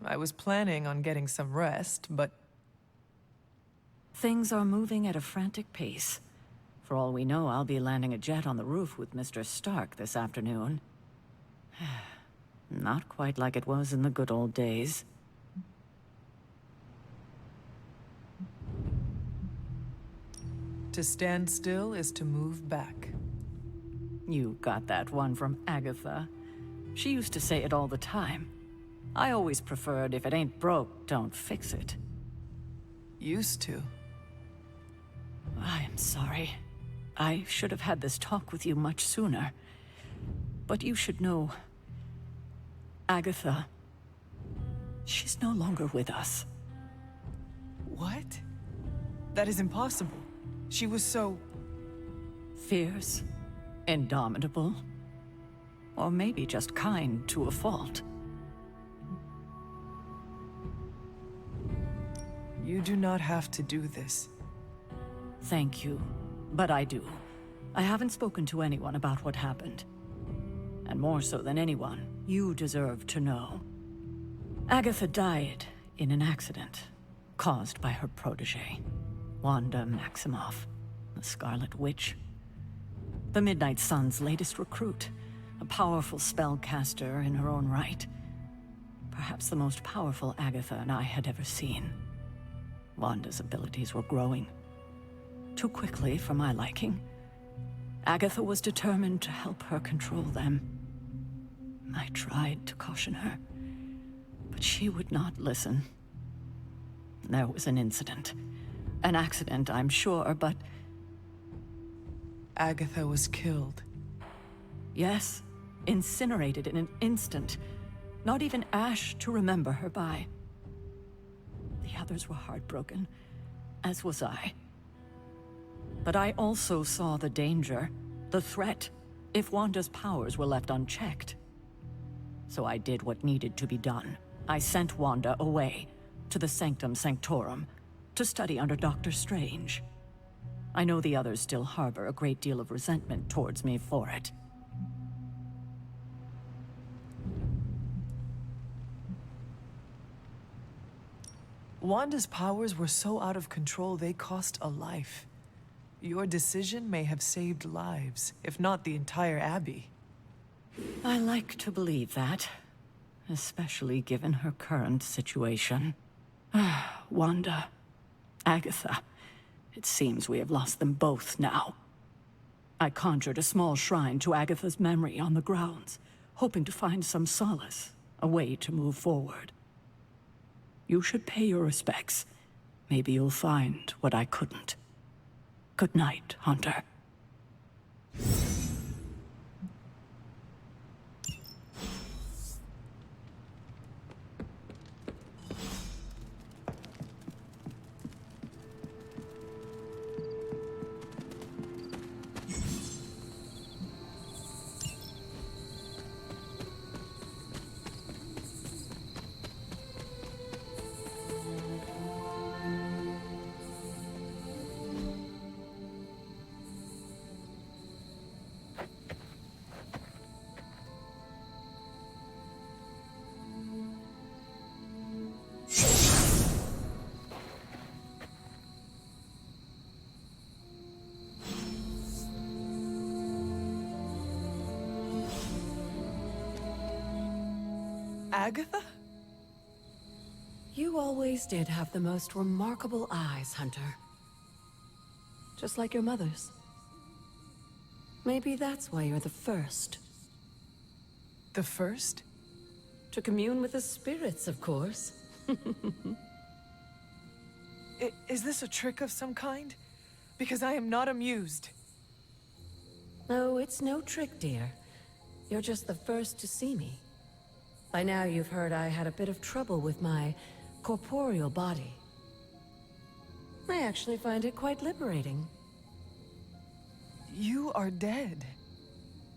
I was planning on getting some rest, but Things are moving at a frantic pace. For all we know, I'll be landing a jet on the roof with Mr. Stark this afternoon. Not quite like it was in the good old days. to stand still is to move back. You got that one from Agatha. She used to say it all the time. I always preferred, if it ain't broke, don't fix it. Used to. I am sorry. I should have had this talk with you much sooner. But you should know... Agatha... she's no longer with us. What? That is impossible. She was so... Fierce, indomitable, or maybe just kind to a fault. You do not have to do this. Thank you, but I do. I haven't spoken to anyone about what happened. And more so than anyone, you deserve to know. Agatha died in an accident caused by her protege, Wanda Maximoff, the Scarlet Witch. The Midnight Sun's latest recruit, a powerful spellcaster in her own right. Perhaps the most powerful Agatha and I had ever seen. Wanda's abilities were growing. Too quickly for my liking. Agatha was determined to help her control them. I tried to caution her, but she would not listen. There was an incident. An accident, I'm sure, but... Agatha was killed. Yes, incinerated in an instant. Not even ash to remember her by. The others were heartbroken, as was I. But I also saw the danger, the threat, if Wanda's powers were left unchecked. So I did what needed to be done. I sent Wanda away, to the Sanctum Sanctorum, to study under Doctor Strange. I know the others still harbor a great deal of resentment towards me for it. Wanda's powers were so out of control they cost a life. Your decision may have saved lives, if not the entire Abbey. I like to believe that, especially given her current situation. Wanda, Agatha, it seems we have lost them both now. I conjured a small shrine to Agatha's memory on the grounds, hoping to find some solace, a way to move forward. You should pay your respects. Maybe you'll find what I couldn't. Good night, Hunter. Agatha? You always did have the most remarkable eyes, Hunter. Just like your mother's. Maybe that's why you're the first. The first? To commune with the spirits, of course. Is this a trick of some kind? Because I am not amused. No, it's no trick, dear. You're just the first to see me. By now you've heard I had a bit of trouble with my corporeal body. I actually find it quite liberating. You are dead.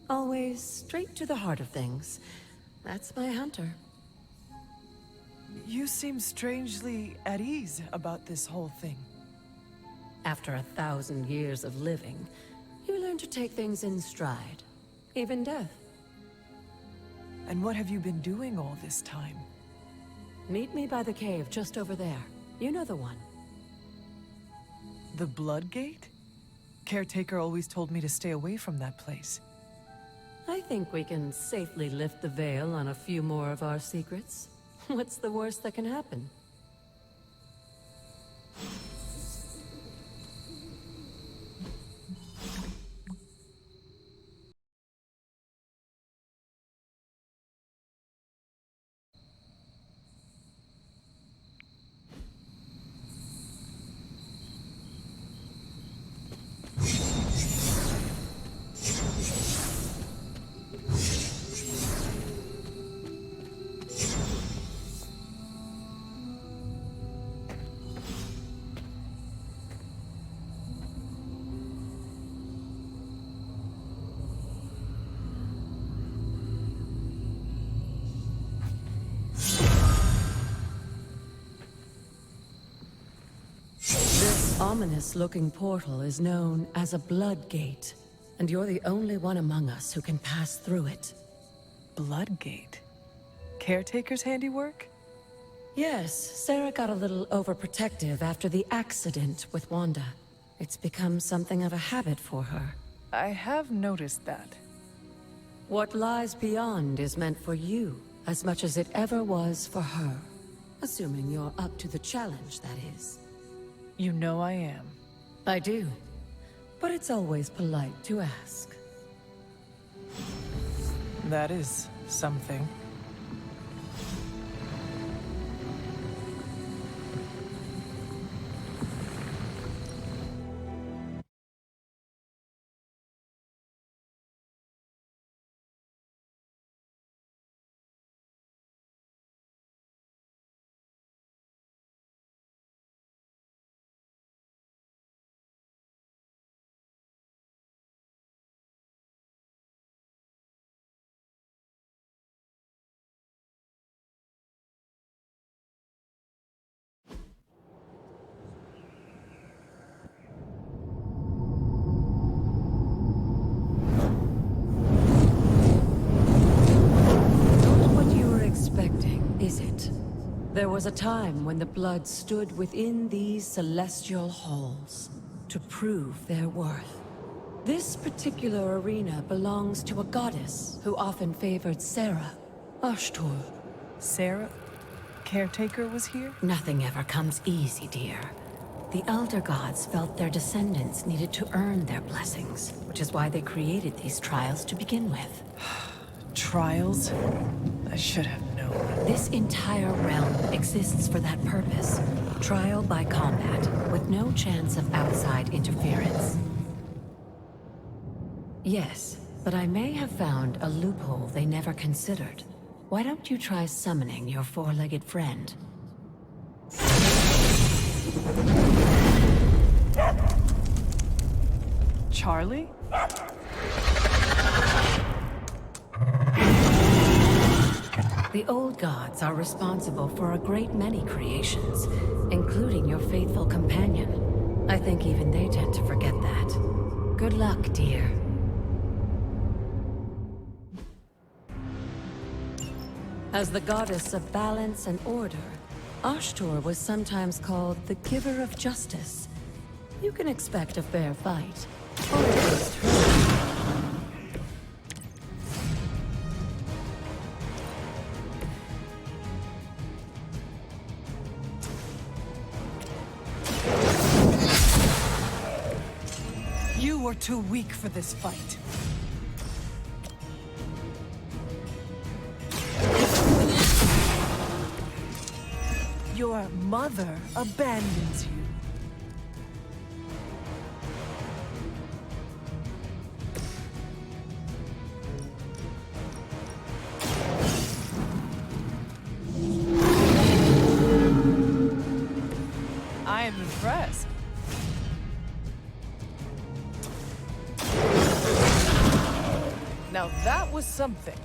Always straight to the heart of things. That's my Hunter. You seem strangely at ease about this whole thing. After 1,000 years of living, you learn to take things in stride. Even death. And what have you been doing all this time? Meet me by the cave just over there. You know the one. The Blood Gate? Caretaker always told me to stay away from that place. I think we can safely lift the veil on a few more of our secrets. What's the worst that can happen? Ominous-looking portal is known as a Blood Gate, and you're the only one among us who can pass through it. Blood Gate? Caretaker's handiwork? Yes, Sarah got a little overprotective after the accident with Wanda. It's become something of a habit for her. I have noticed that. What lies beyond is meant for you, as much as it ever was for her. Assuming you're up to the challenge, that is. You know I am. I do. But it's always polite to ask. That is something. There was a time when the blood stood within these celestial halls to prove their worth. This particular arena belongs to a goddess who often favored Sarah, Ashtur. Sarah? Caretaker was here? Nothing ever comes easy, dear. The Elder Gods felt their descendants needed to earn their blessings, which is why they created these trials to begin with. Trials? I should have known. This entire realm exists for that purpose. Trial by combat, with no chance of outside interference. Yes, but I may have found a loophole they never considered. Why don't you try summoning your four-legged friend? Charlie? The old gods are responsible for a great many creations, including your faithful companion. I think even they tend to forget that. Good luck, dear. As the goddess of balance and order, Ashtur was sometimes called the Giver of Justice. You can expect a fair fight, or at least her. You were too weak for this fight. Your mother abandons you. I am impressed. Now that was something.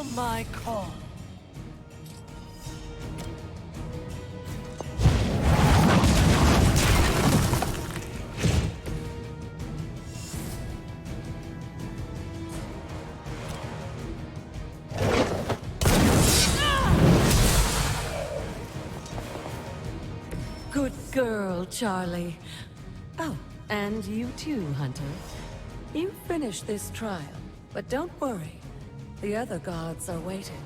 Feel my call. Good girl, Charlie. Oh, and you too, Hunter. You finished this trial, but don't worry. The other gods are waiting.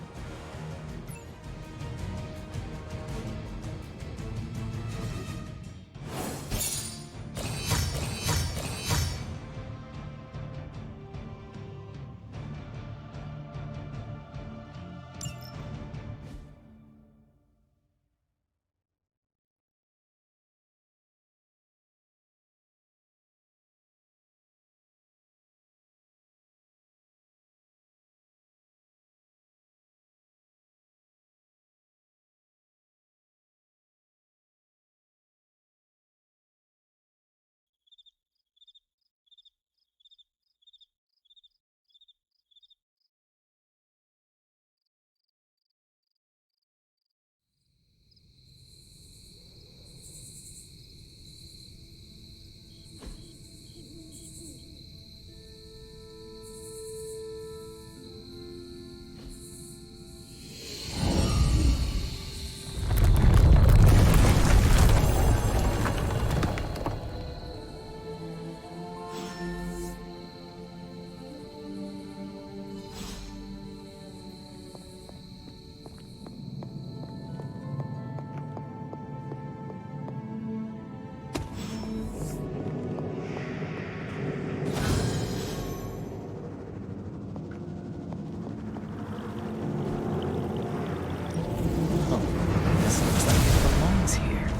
This looks like it belongs here.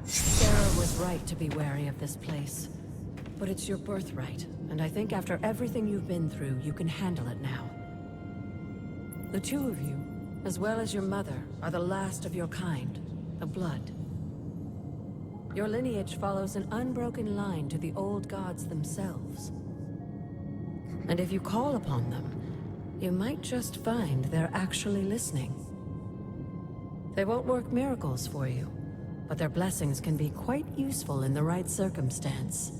Sarah was right to be wary of this place. But it's your birthright, and I think after everything you've been through, you can handle it now. The two of you, as well as your mother, are the last of your kind, the Blood. Your lineage follows an unbroken line to the old gods themselves. And if you call upon them, you might just find they're actually listening. They won't work miracles for you, but their blessings can be quite useful in the right circumstance.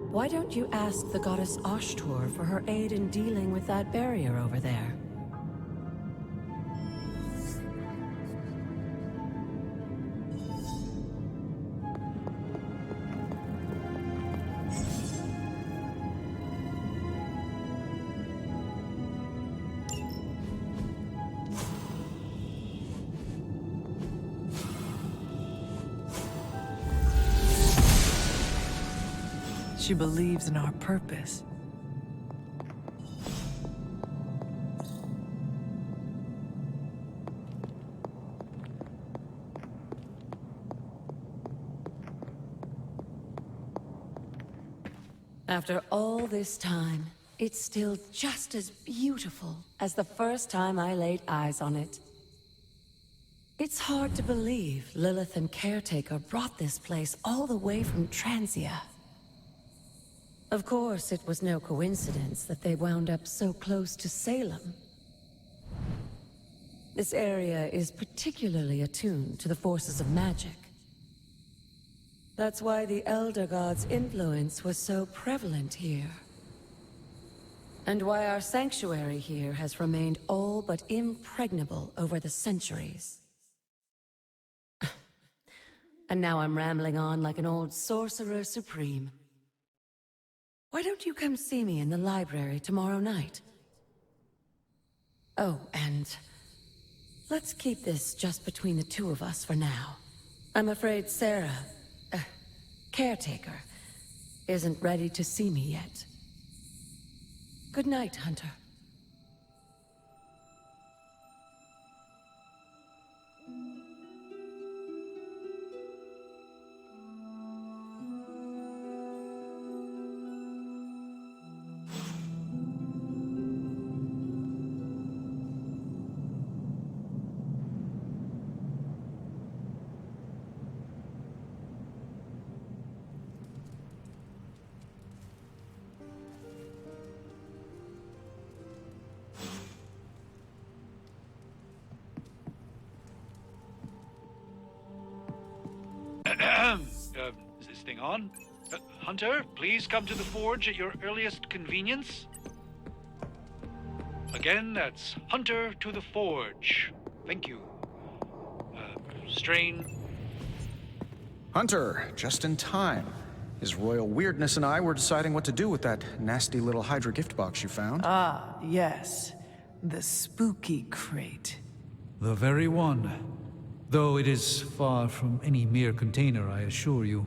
Why don't you ask the goddess Ashtur for her aid in dealing with that barrier over there? She believes in our purpose. After all this time, it's still just as beautiful as the first time I laid eyes on it. It's hard to believe Lilith and Caretaker brought this place all the way from Transia. Of course, it was no coincidence that they wound up so close to Salem. This area is particularly attuned to the forces of magic. That's why the Elder God's influence was so prevalent here. And why our sanctuary here has remained all but impregnable over the centuries. And now I'm rambling on like an old sorcerer supreme. Why don't you come see me in the library tomorrow night? Oh, and let's keep this just between the two of us for now. I'm afraid Sarah, Caretaker, isn't ready to see me yet. Good night, Hunter. Is this thing on? Hunter, please come to the forge at your earliest convenience. Again, that's Hunter to the forge. Thank you. Strain. Hunter, just in time. His royal weirdness and I were deciding what to do with that nasty little Hydra gift box you found. Ah, yes. The spooky crate. The very one. Though it is far from any mere container, I assure you.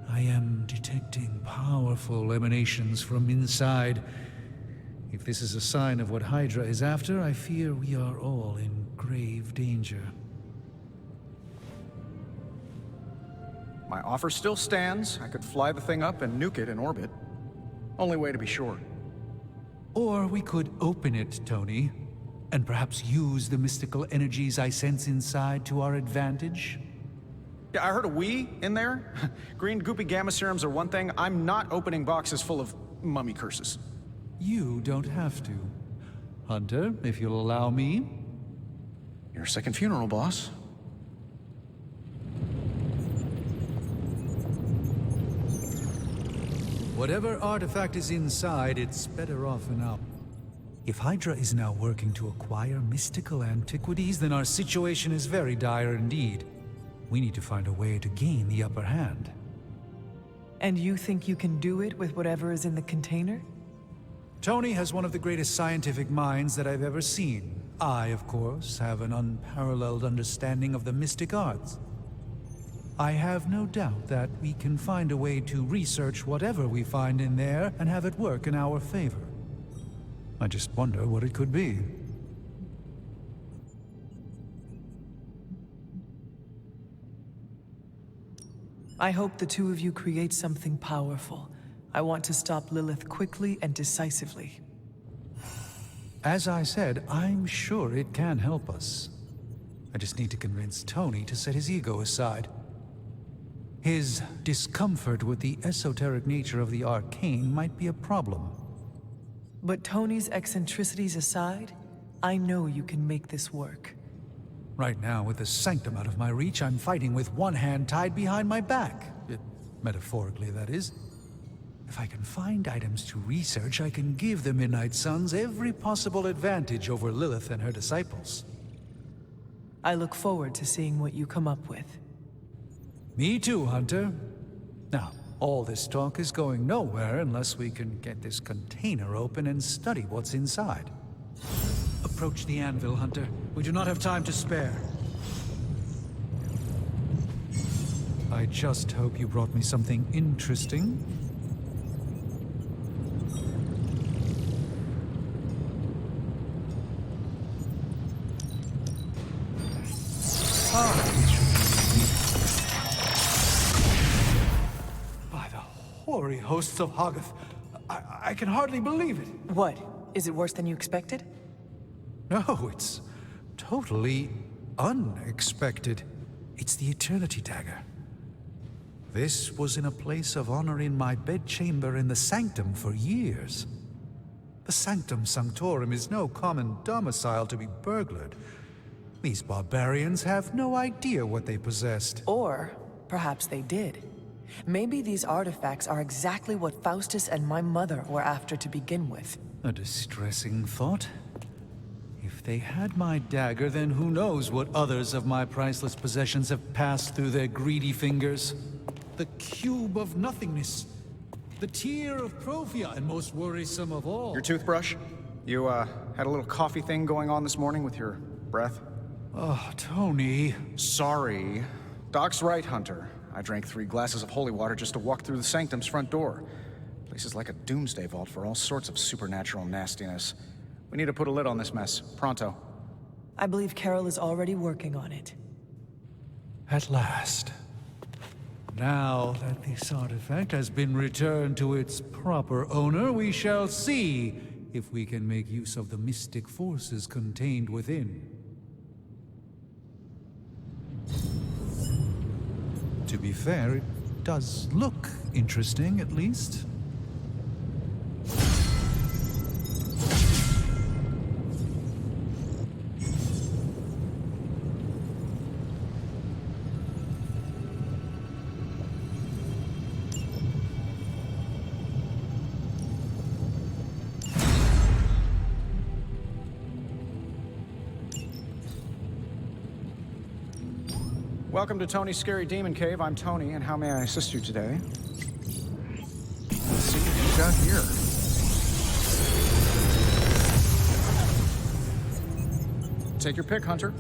I am detecting powerful emanations from inside. If this is a sign of what Hydra is after, I fear we are all in grave danger. My offer still stands. I could fly the thing up and nuke it in orbit. Only way to be sure. Or we could open it, Tony, and perhaps use the mystical energies I sense inside to our advantage. Yeah, I heard a "we" in there. Green goopy gamma serums are one thing. I'm not opening boxes full of mummy curses. You don't have to. Hunter, if you'll allow me. Your second funeral, boss. Whatever artifact is inside, it's better off and out. If Hydra is now working to acquire mystical antiquities, then our situation is very dire indeed. We need to find a way to gain the upper hand. And you think you can do it with whatever is in the container? Tony has one of the greatest scientific minds that I've ever seen. I, of course, have an unparalleled understanding of the mystic arts. I have no doubt that we can find a way to research whatever we find in there and have it work in our favor. I just wonder what it could be. I hope the two of you create something powerful. I want to stop Lilith quickly and decisively. As I said, I'm sure it can help us. I just need to convince Tony to set his ego aside. His discomfort with the esoteric nature of the arcane might be a problem. But Tony's eccentricities aside, I know you can make this work. Right now, with the sanctum out of my reach, I'm fighting with one hand tied behind my back. Metaphorically, that is. If I can find items to research, I can give the Midnight Suns every possible advantage over Lilith and her disciples. I look forward to seeing what you come up with. Me too, Hunter. Now, all this talk is going nowhere unless we can get this container open and study what's inside. Approach the anvil, Hunter. We do not have time to spare. I just hope you brought me something interesting. By the hoary hosts of Hoggoth, I can hardly believe it. What? Is it worse than you expected? No, it's totally unexpected. It's the Eternity Dagger. This was in a place of honor in my bedchamber in the Sanctum for years. The Sanctum Sanctorum is no common domicile to be burglared. These barbarians have no idea what they possessed. Or perhaps they did. Maybe these artifacts are exactly what Faustus and my mother were after to begin with. A distressing thought. If they had my dagger, then who knows what others of my priceless possessions have passed through their greedy fingers. The cube of nothingness. The tear of Profia, and most worrisome of all. Your toothbrush? You, had a little coffee thing going on this morning with your breath? Oh, Tony. Sorry. Doc's right, Hunter. I drank 3 glasses of holy water just to walk through the Sanctum's front door. Place is like a doomsday vault for all sorts of supernatural nastiness. We need to put a lid on this mess. Pronto. I believe Carol is already working on it. At last. Now that this artifact has been returned to its proper owner, we shall see if we can make use of the mystic forces contained within. To be fair, it does look interesting, at least. Welcome to Tony's Scary Demon Cave. I'm Tony, and how may I assist you today? Let's see what you got here. Take your pick, Hunter.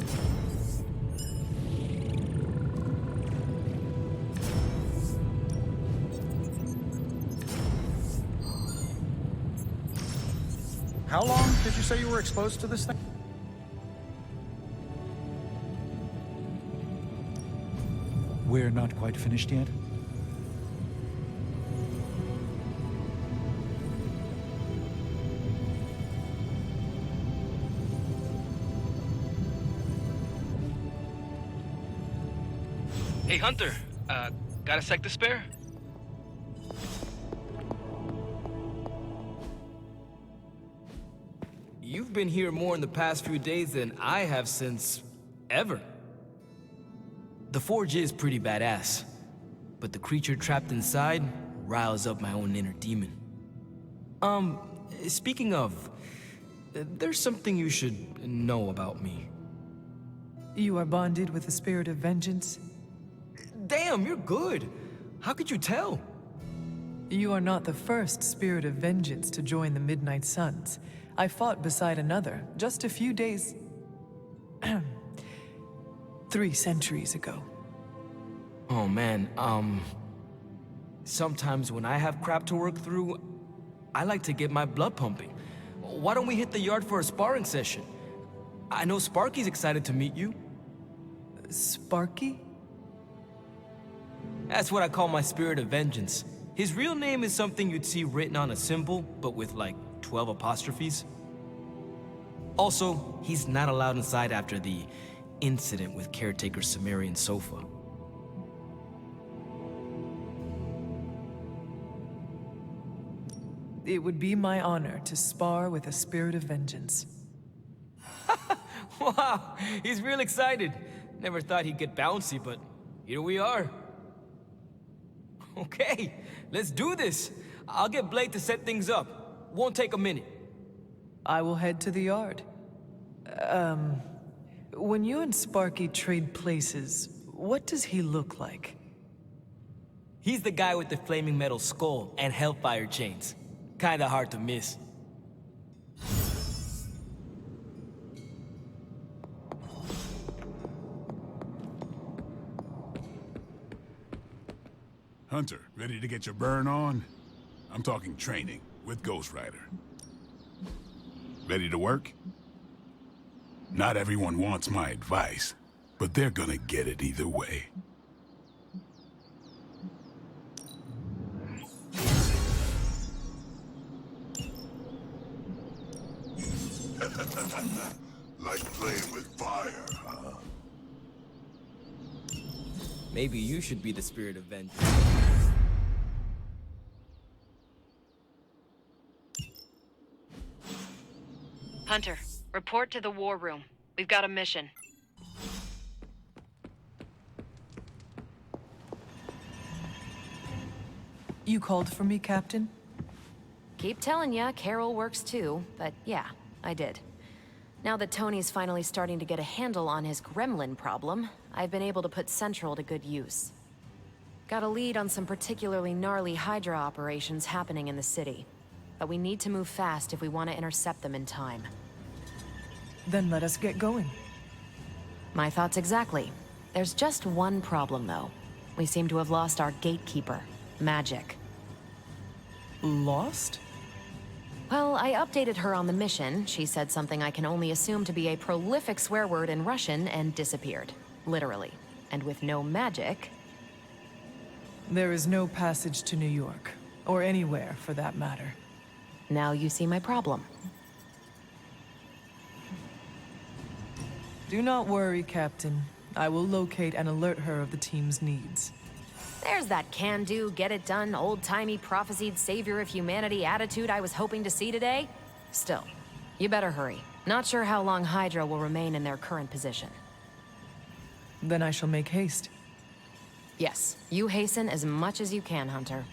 How long did you say you were exposed to this thing? We're not quite finished yet. Hey, Hunter, got a sec to spare? You've been here more in the past few days than I have since ever. The forge is pretty badass, but the creature trapped inside riles up my own inner demon. Speaking of, there's something you should know about me. You are bonded with the spirit of vengeance? Damn, you're good. How could you tell? You are not the first spirit of vengeance to join the Midnight Suns. I fought beside another just a few days... 3 centuries ago. Oh man, sometimes when I have crap to work through, I like to get my blood pumping. Why don't we hit the yard for a sparring session? I know Sparky's excited to meet you. Sparky? That's what I call my spirit of vengeance. His real name is something you'd see written on a symbol, but with like 12 apostrophes. Also, he's not allowed inside after the incident with caretaker Sumerian Sofa. It would be my honor to spar with a spirit of vengeance. Wow, he's real excited. Never thought he'd get bouncy, but here we are. Okay, let's do this. I'll get Blade to set things up. Won't take a minute. I will head to the yard. When you and Sparky trade places, what does he look like? He's the guy with the flaming metal skull and hellfire chains. Kinda hard to miss. Hunter, ready to get your burn on? I'm talking training with Ghost Rider. Ready to work? Not everyone wants my advice, but they're gonna get it either way. Like playing with fire, huh? Maybe you should be the spirit of vengeance. Hunter, report to the war room. We've got a mission. You called for me, Captain? Keep telling ya, Carol works too, but yeah, I did. Now that Tony's finally starting to get a handle on his gremlin problem, I've been able to put Central to good use. Got a lead on some particularly gnarly Hydra operations happening in the city. But we need to move fast if we want to intercept them in time. Then let us get going. My thoughts exactly. There's just one problem, though. We seem to have lost our gatekeeper, Magic. Lost? Well, I updated her on the mission. She said something I can only assume to be a prolific swear word in Russian and disappeared. Literally. And with no magic... There is no passage to New York. Or anywhere, for that matter. Now you see my problem. Do not worry, Captain. I will locate and alert her of the team's needs. There's that can-do, get-it-done, old-timey prophesied savior of humanity attitude I was hoping to see today. Still, you better hurry. Not sure how long Hydra will remain in their current position. Then I shall make haste. Yes, you hasten as much as you can, Hunter.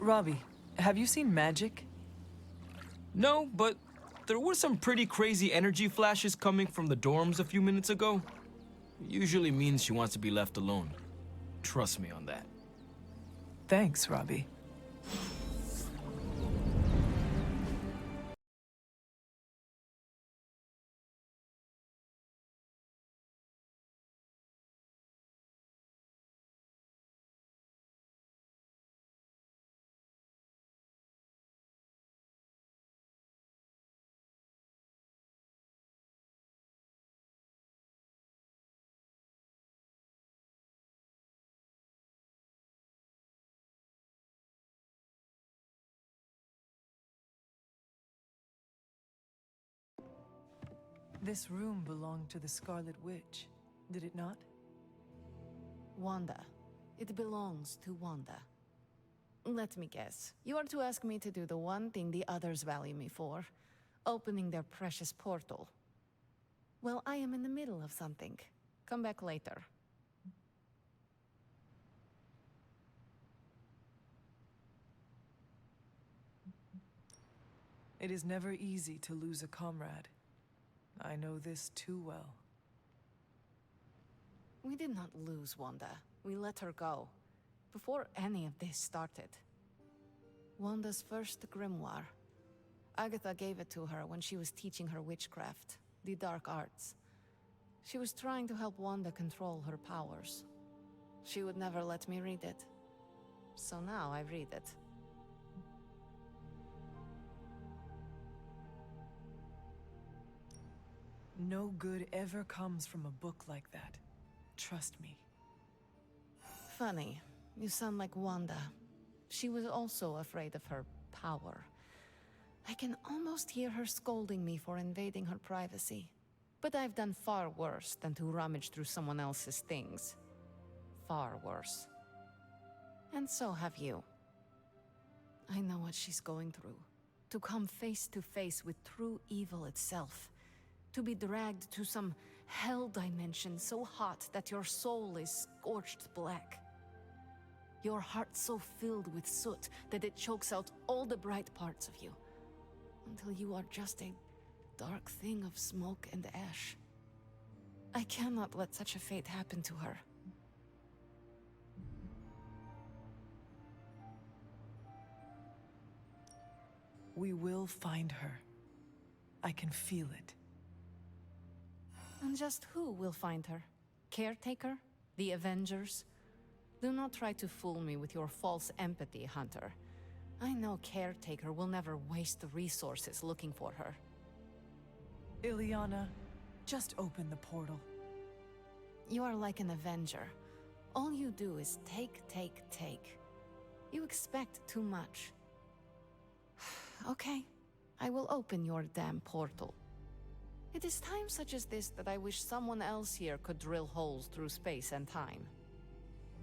Robbie, have you seen magic? No, but there were some pretty crazy energy flashes coming from the dorms a few minutes ago. Usually means she wants to be left alone. Trust me on that. Thanks, Robbie. This room belonged to the Scarlet Witch, did it not? Wanda. It belongs to Wanda. Let me guess. You are to ask me to do the one thing the others value me for. Opening their precious portal. Well, I am in the middle of something. Come back later. It is never easy to lose a comrade. I know this too well. We did not lose Wanda. We let her go. Before any of this started. Wanda's first grimoire. Agatha gave it to her when she was teaching her witchcraft, the dark arts. She was trying to help Wanda control her powers. She would never let me read it. So now I read it. No good ever comes from a book like that. Trust me. Funny. You sound like Wanda. She was also afraid of her power. I can almost hear her scolding me for invading her privacy. But I've done far worse than to rummage through someone else's things. Far worse. And so have you. I know what she's going through. To come face to face with true evil itself. To be dragged to some hell dimension so hot that your soul is scorched black. Your heart so filled with soot that it chokes out all the bright parts of you. Until you are just a dark thing of smoke and ash. I cannot let such a fate happen to her. We will find her. I can feel it. And just who will find her? Caretaker? The Avengers? Do not try to fool me with your false empathy, Hunter. I know Caretaker will never waste the resources looking for her. Ilyana, just open the portal. You are like an Avenger. All you do is take, take, take. You expect too much. Okay, I will open your damn portal. It is times such as this that I wish someone else here could drill holes through space and time.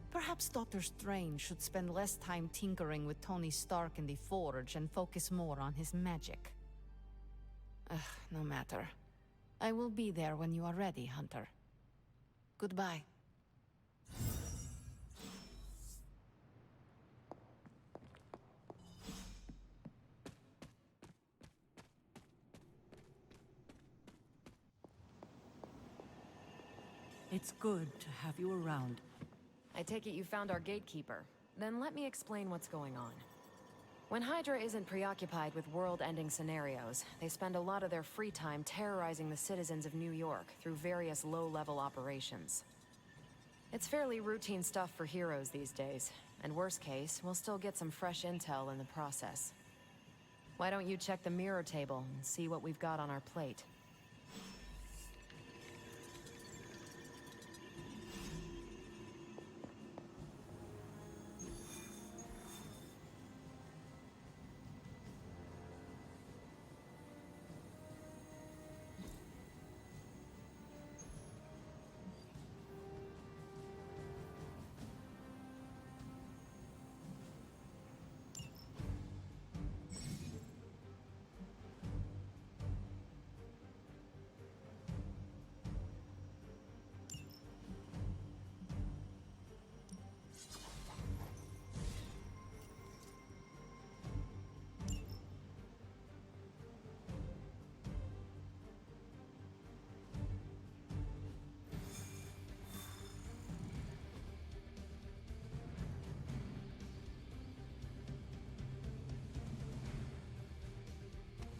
Perhaps Doctor Strange should spend less time tinkering with Tony Stark in the Forge and focus more on his magic. No matter. I will be there when you are ready, Hunter. Goodbye. It's good to have you around. I take it you found our gatekeeper. Then let me explain what's going on. When Hydra isn't preoccupied with world-ending scenarios, they spend a lot of their free time terrorizing the citizens of New York through various low-level operations. It's fairly routine stuff for heroes these days, and worst case, we'll still get some fresh intel in the process. Why don't you check the mirror table and see what we've got on our plate?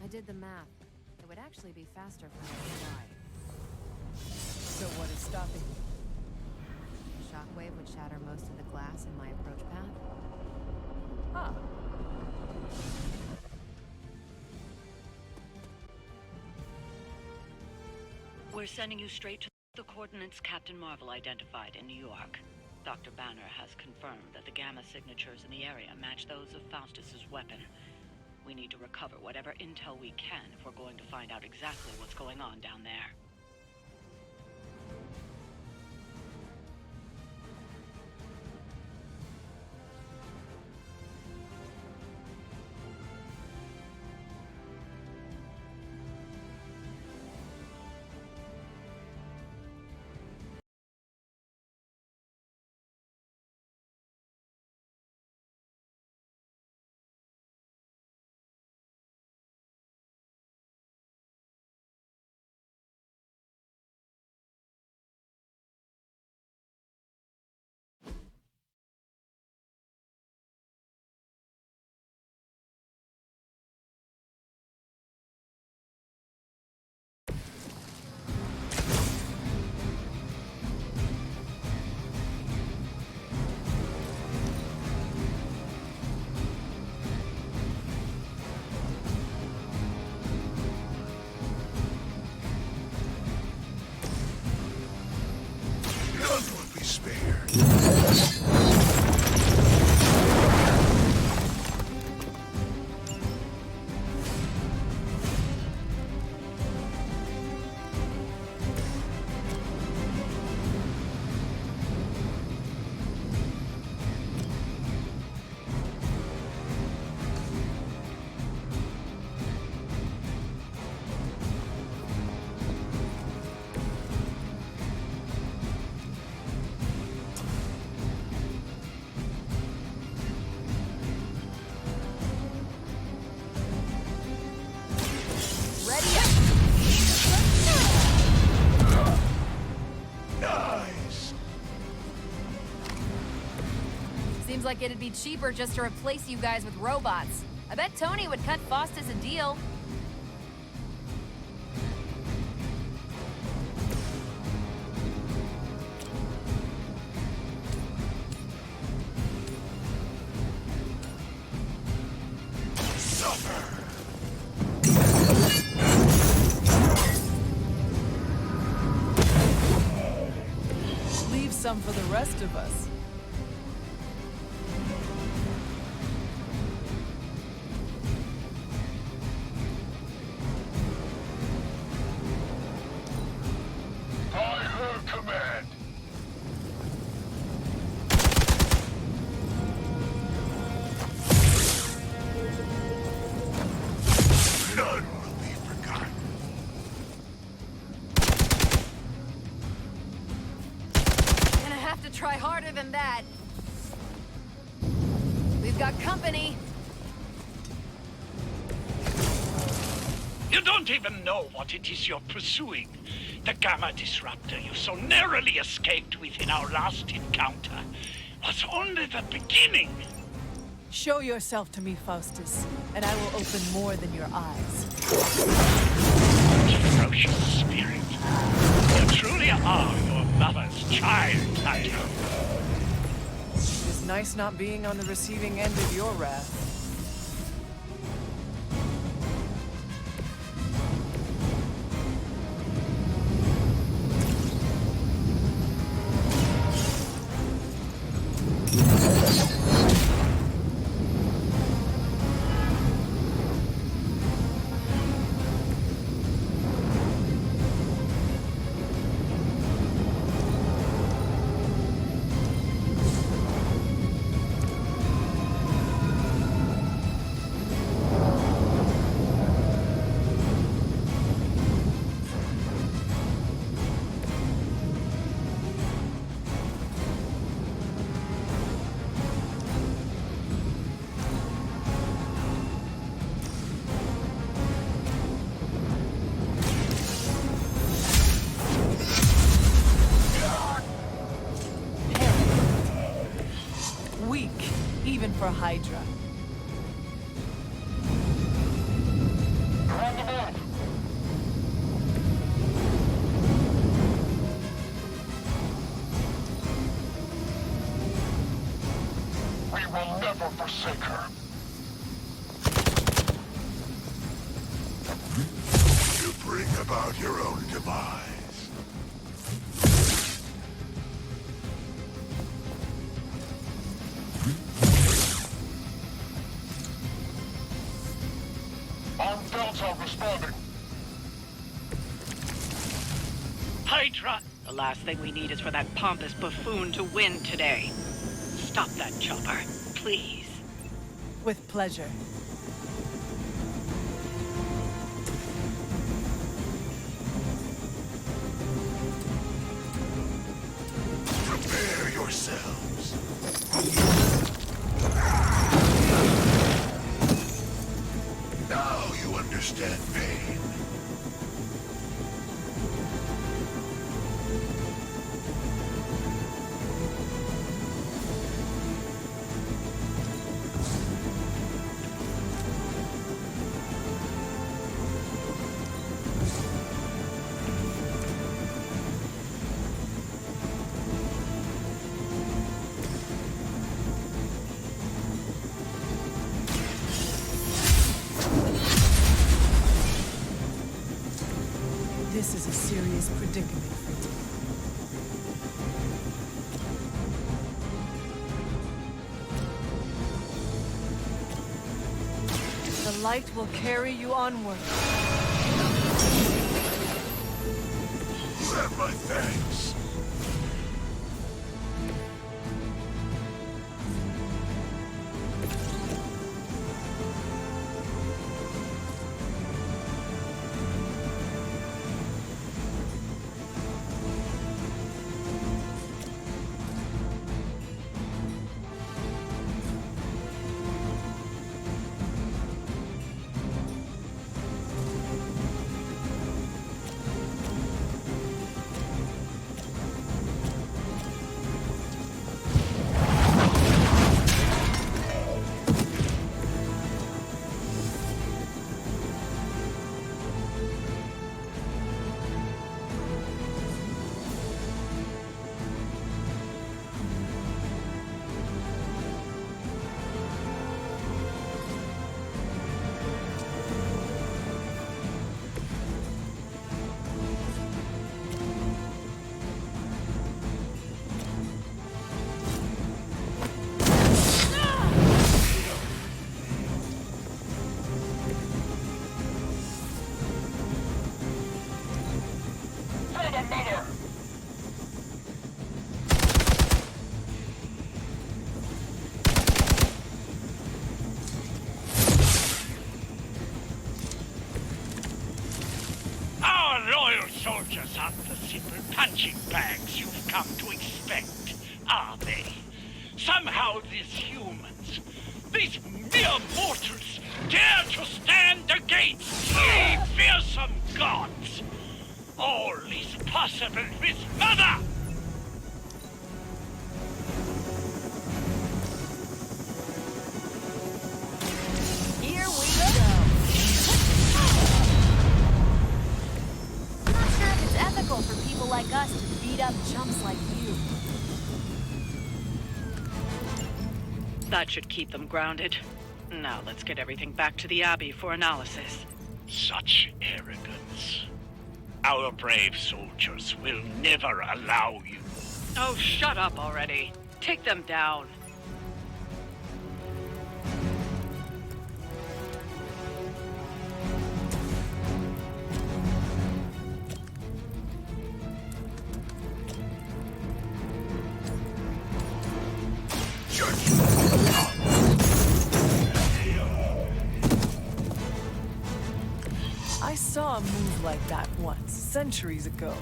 I did the math. It would actually be faster for me to die. So what is stopping you? A shockwave would shatter most of the glass in my approach path. Huh. We're sending you straight to the coordinates Captain Marvel identified in New York. Dr. Banner has confirmed that the gamma signatures in the area match those of Faustus's weapon. We need to recover whatever intel we can if we're going to find out exactly what's going on down there. Seems like it'd be cheaper just to replace you guys with robots. I bet Tony would cut Faustus a deal. Leave some for the rest of us. Try harder than that. We've got company. You don't even know what it is you're pursuing. The Gamma Disruptor you so narrowly escaped with in our last encounter was only the beginning. Show yourself to me, Faustus, and I will open more than your eyes. Ferocious spirit. You truly are your mother's child, Hunter. It's nice not being on the receiving end of your wrath. Even for Hydra. We will never forsake her. You bring about your own demise. Our belts are responding. Hydra! The last thing we need is for that pompous buffoon to win today. Stop that chopper, please. With pleasure. Prepare yourselves. Now you understand pain. This is a serious predicament for Dean. The light will carry you onward. You have my thanks. Soldiers aren't the simple punching bags you've come to expect, are they? Somehow these humans, these mere mortals, dare to stand against three fearsome gods. All is possible with Mother! Here we go! Not sure if it's ethical for people like us to beat up chumps like you. That should keep them grounded. Now let's get everything back to the Abbey for analysis. Such arrogance. Our brave soldiers will never allow you. Oh, shut up already. Take them down. I saw a move like that once, centuries ago.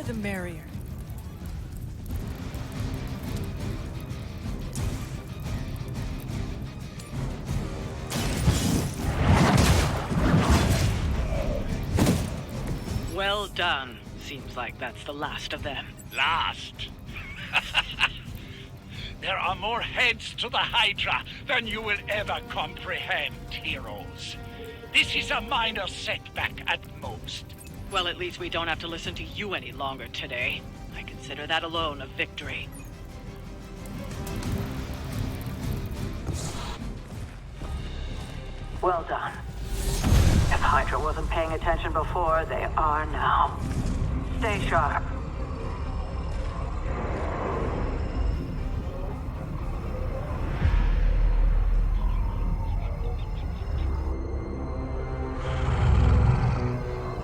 the merrier. Well done. Seems like that's the last of them. Last. There are more heads to the Hydra than you will ever comprehend, heroes. This is a minor setback at most. Well, at least we don't have to listen to you any longer today. I consider that alone a victory. Well done. If Hydra wasn't paying attention before, they are now. Stay sharp.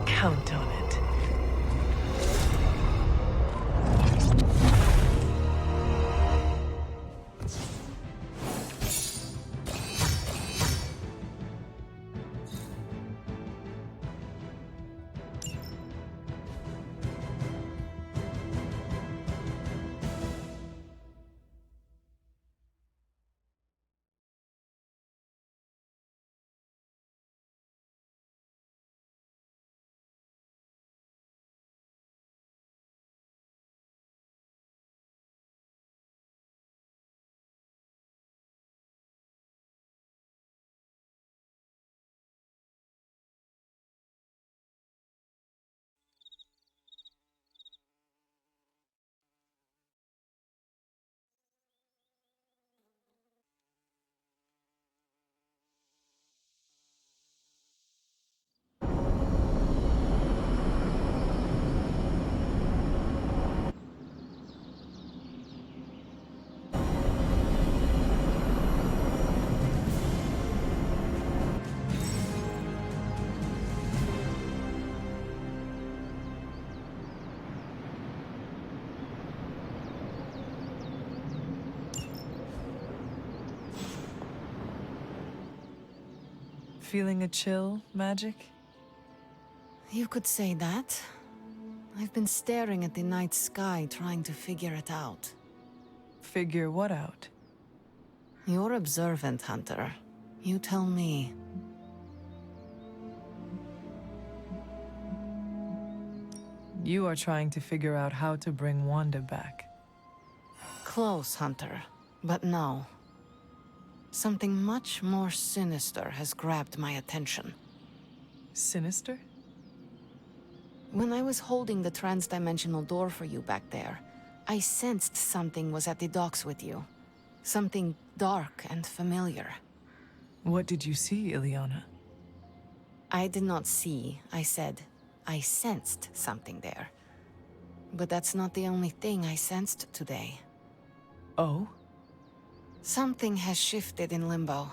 Count on it. Feeling a chill, Magic? You could say that. I've been staring at the night sky trying to figure it out. Figure what out? You're observant, Hunter. You tell me. You are trying to figure out how to bring Wanda back. Close, Hunter. But no. Something much more sinister has grabbed my attention. Sinister? When I was holding the transdimensional door for you back there, I sensed something was at the docks with you. Something dark and familiar. What did you see, Illyana? I did not see, I said. I sensed something there. But that's not the only thing I sensed today. Oh? Something has shifted in Limbo,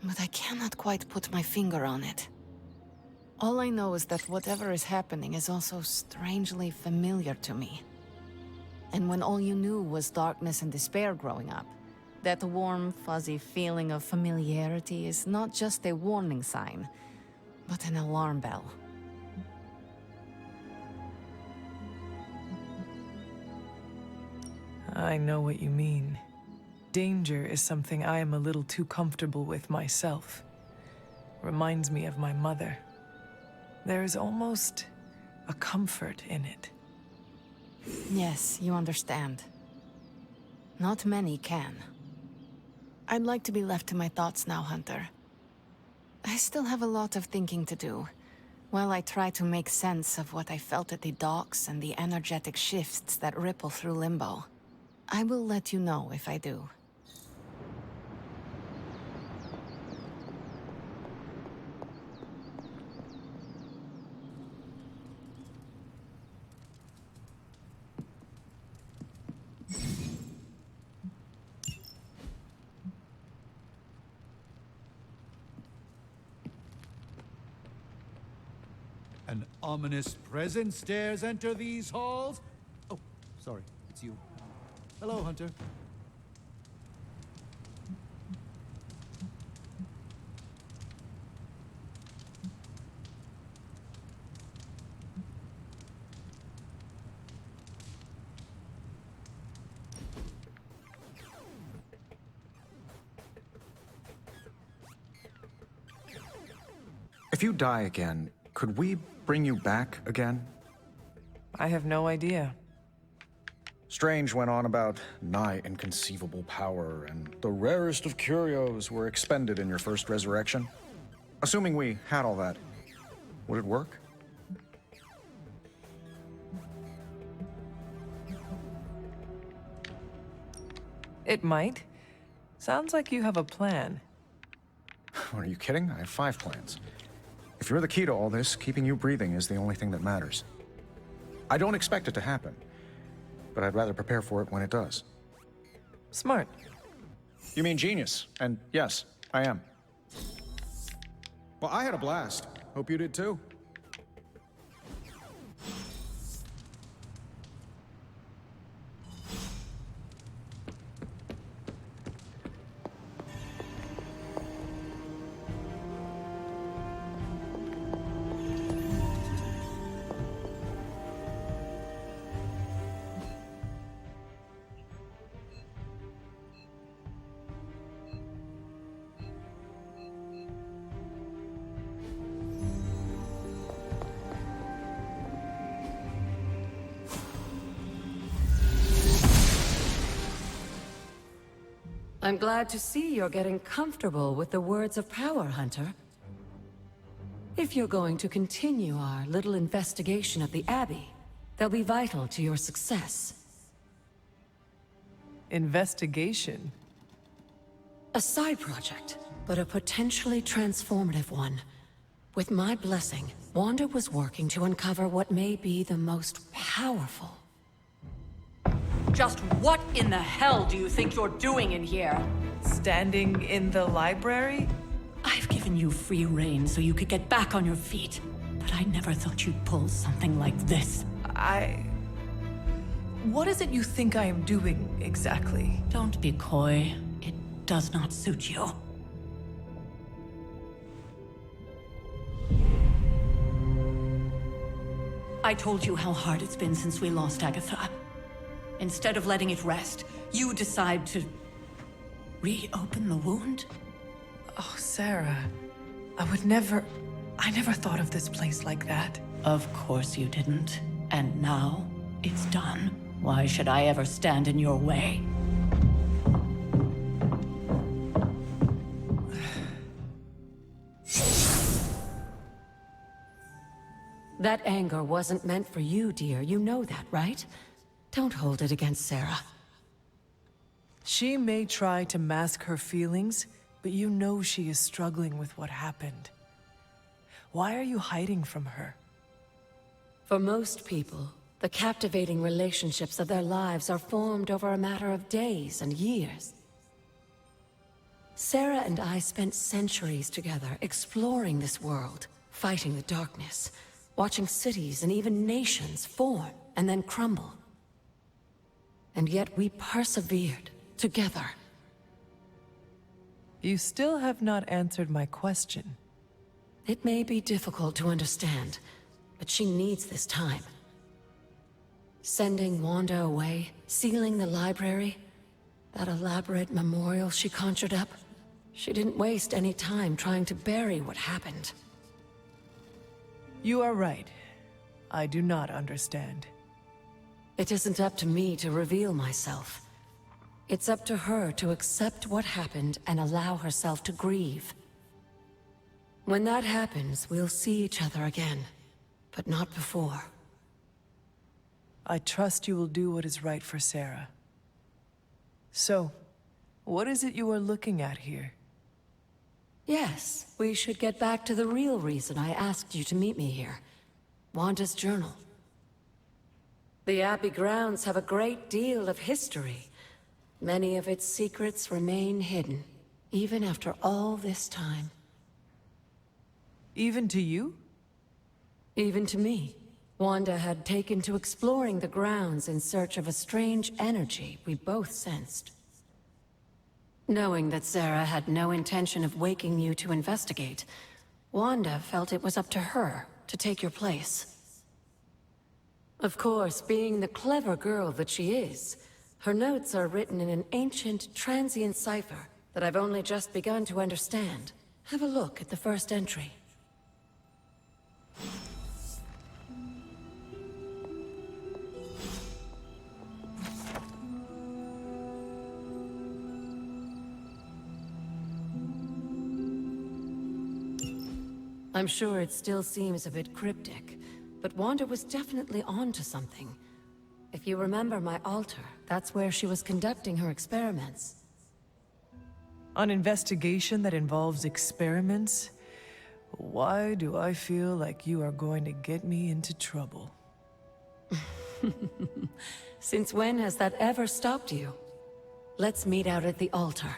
but I cannot quite put my finger on it. All I know is that whatever is happening is also strangely familiar to me. And when all you knew was darkness and despair growing up, that warm, fuzzy feeling of familiarity is not just a warning sign, but an alarm bell. I know what you mean. Danger is something I am a little too comfortable with myself. Reminds me of my mother. There is almost a comfort in it. Yes, you understand. Not many can. I'd like to be left to my thoughts now, Hunter. I still have a lot of thinking to do, while I try to make sense of what I felt at the docks and the energetic shifts that ripple through Limbo. I will let you know if I do. An ominous presence dares enter these halls? Oh, sorry, it's you. Hello, Hunter. If you die again, could we bring you back again? I have no idea. Strange went on about nigh inconceivable power, and the rarest of curios were expended in your first resurrection. Assuming we had all that, would it work? It might. Sounds like you have a plan. Are you kidding? I have 5 plans. If you're the key to all this, keeping you breathing is the only thing that matters. I don't expect it to happen, but I'd rather prepare for it when it does. Smart. You mean genius, and yes, I am. Well, I had a blast. Hope you did too. I'm glad to see you're getting comfortable with the words of power, Hunter. If you're going to continue our little investigation of the Abbey, they'll be vital to your success. Investigation? A side project, but a potentially transformative one. With my blessing, Wanda was working to uncover what may be the most powerful. Just what in the hell do you think you're doing in here? Standing in the library? I've given you free rein so you could get back on your feet, but I never thought you'd pull something like this. What is it you think I am doing, exactly? Don't be coy. It does not suit you. I told you how hard it's been since we lost Agatha. Instead of letting it rest, you decide to reopen the wound? Oh, Sarah. I never thought of this place like that. Of course you didn't. And now, it's done. Why should I ever stand in your way? That anger wasn't meant for you, dear. You know that, right? Don't hold it against Sarah. She may try to mask her feelings, but you know she is struggling with what happened. Why are you hiding from her? For most people, the captivating relationships of their lives are formed over a matter of days and years. Sarah and I spent centuries together exploring this world, fighting the darkness, watching cities and even nations form and then crumble. And yet we persevered, together. You still have not answered my question. It may be difficult to understand, but she needs this time. Sending Wanda away, sealing the library, that elaborate memorial she conjured up, she didn't waste any time trying to bury what happened. You are right. I do not understand. It isn't up to me to reveal myself. It's up to her to accept what happened and allow herself to grieve. When that happens, we'll see each other again, but not before. I trust you will do what is right for Sarah. So, what is it you are looking at here? Yes, we should get back to the real reason I asked you to meet me here. Wanda's journal. The Abbey grounds have a great deal of history. Many of its secrets remain hidden, even after all this time. Even to you? Even to me. Wanda had taken to exploring the grounds in search of a strange energy we both sensed. Knowing that Sarah had no intention of waking you to investigate, Wanda felt it was up to her to take your place. Of course, being the clever girl that she is, her notes are written in an ancient, transient cipher that I've only just begun to understand. Have a look at the first entry. I'm sure it still seems a bit cryptic, but Wanda was definitely onto something. If you remember my altar, that's where she was conducting her experiments. An investigation that involves experiments? Why do I feel like you are going to get me into trouble? Since when has that ever stopped you? Let's meet out at the altar.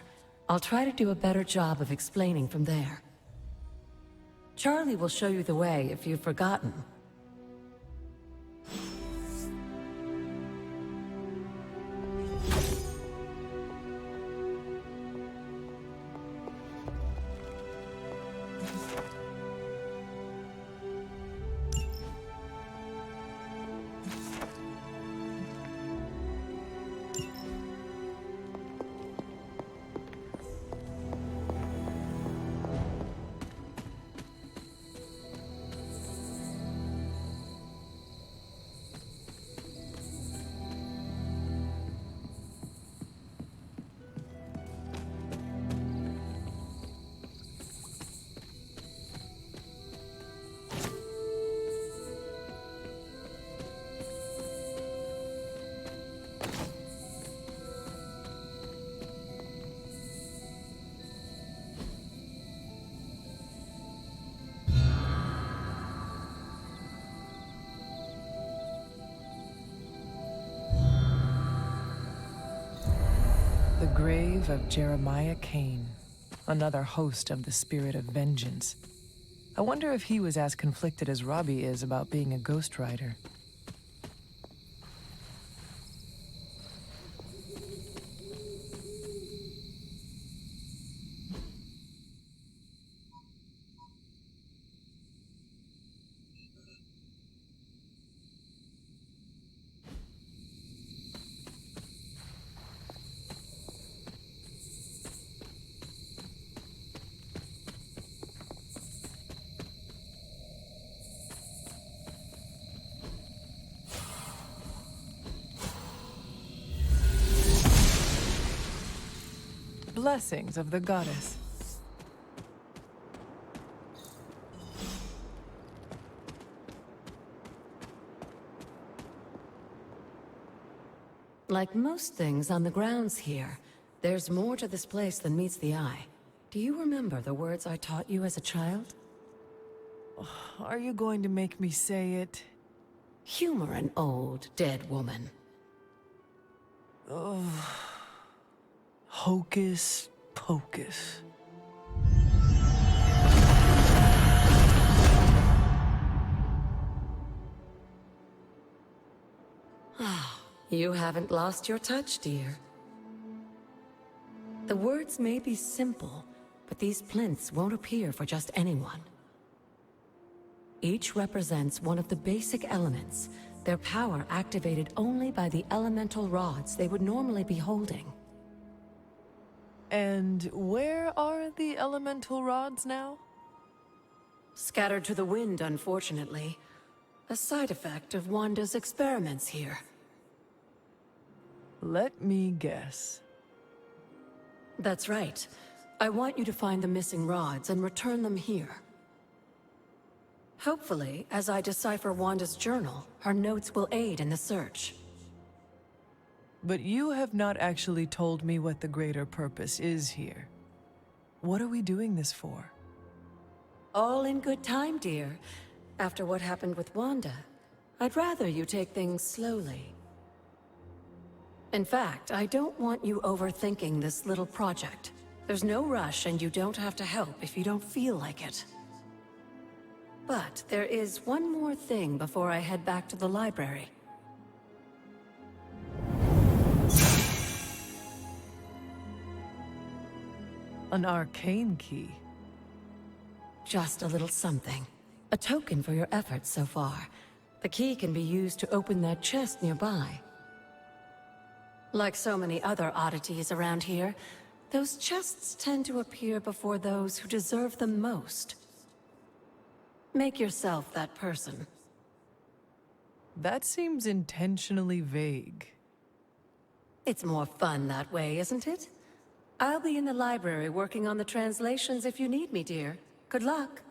I'll try to do a better job of explaining from there. Charlie will show you the way if you've forgotten. The grave of Jeremiah Kane, another host of the Spirit of Vengeance. I wonder if he was as conflicted as Robbie is about being a Ghost Rider. Blessings of the goddess. Like most things on the grounds here, there's more to this place than meets the eye. Do you remember the words I taught you as a child? Are you going to make me say it? Humor an old, dead woman. Hocus pocus. You haven't lost your touch, dear. The words may be simple, but these plinths won't appear for just anyone. Each represents one of the basic elements, their power activated only by the elemental rods they would normally be holding. And where are the elemental rods now? Scattered to the wind, unfortunately. A side effect of Wanda's experiments here. Let me guess. That's right. I want you to find the missing rods and return them here. Hopefully, as I decipher Wanda's journal, her notes will aid in the search. But you have not actually told me what the greater purpose is here. What are we doing this for? All in good time, dear. After what happened with Wanda, I'd rather you take things slowly. In fact, I don't want you overthinking this little project. There's no rush and you don't have to help if you don't feel like it. But there is one more thing before I head back to the library. An arcane key. Just a little something. A token for your efforts so far. The key can be used to open that chest nearby. Like so many other oddities around here, those chests tend to appear before those who deserve them most. Make yourself that person. That seems intentionally vague. It's more fun that way, isn't it? I'll be in the library working on the translations if you need me, dear. Good luck.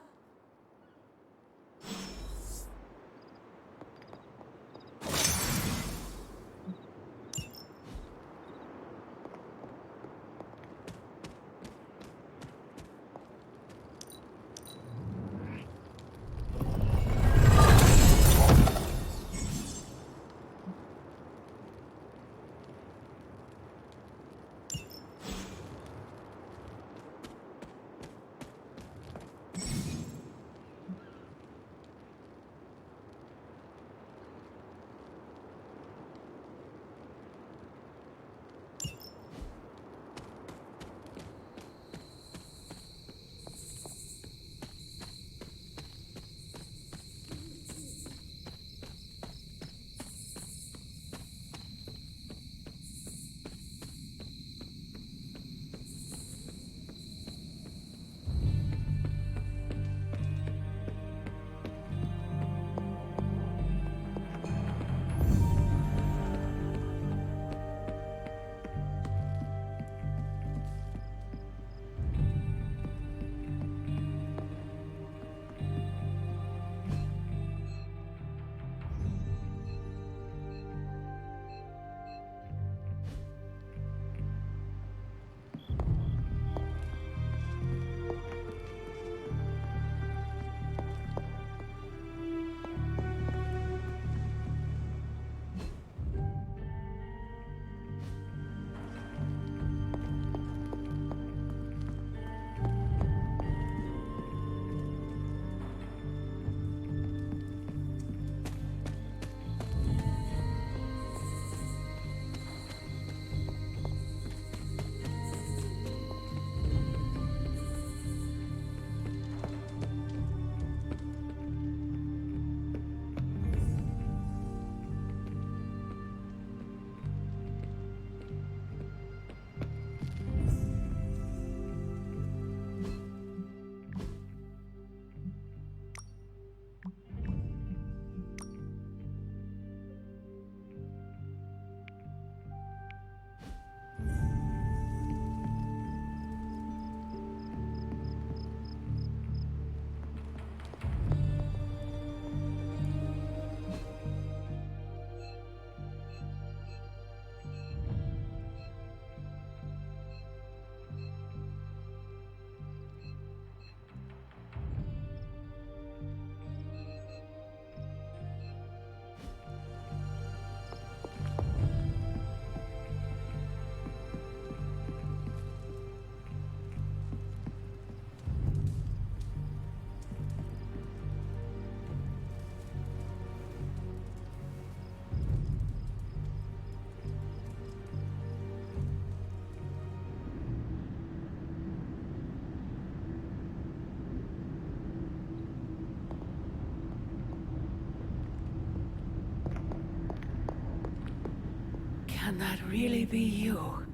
Can that really be you?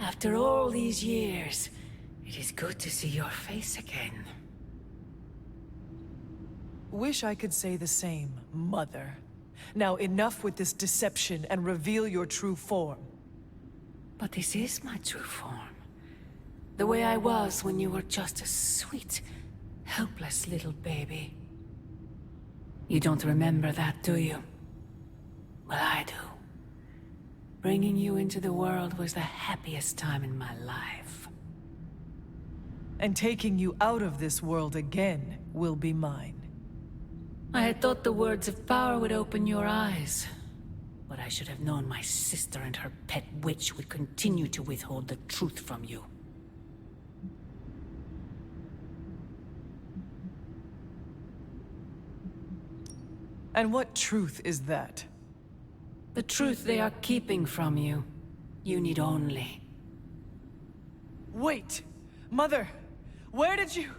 After all these years, it is good to see your face again. Wish I could say the same, Mother. Now enough with this deception and reveal your true form. But this is my true form. The way I was when you were just a sweet, helpless little baby. You don't remember that, do you? Well, I do. Bringing you into the world was the happiest time in my life. And taking you out of this world again will be mine. I had thought the words of power would open your eyes. But I should have known my sister and her pet witch would continue to withhold the truth from you. And what truth is that? The truth they are keeping from you. You need only. Wait! Mother! Where did you...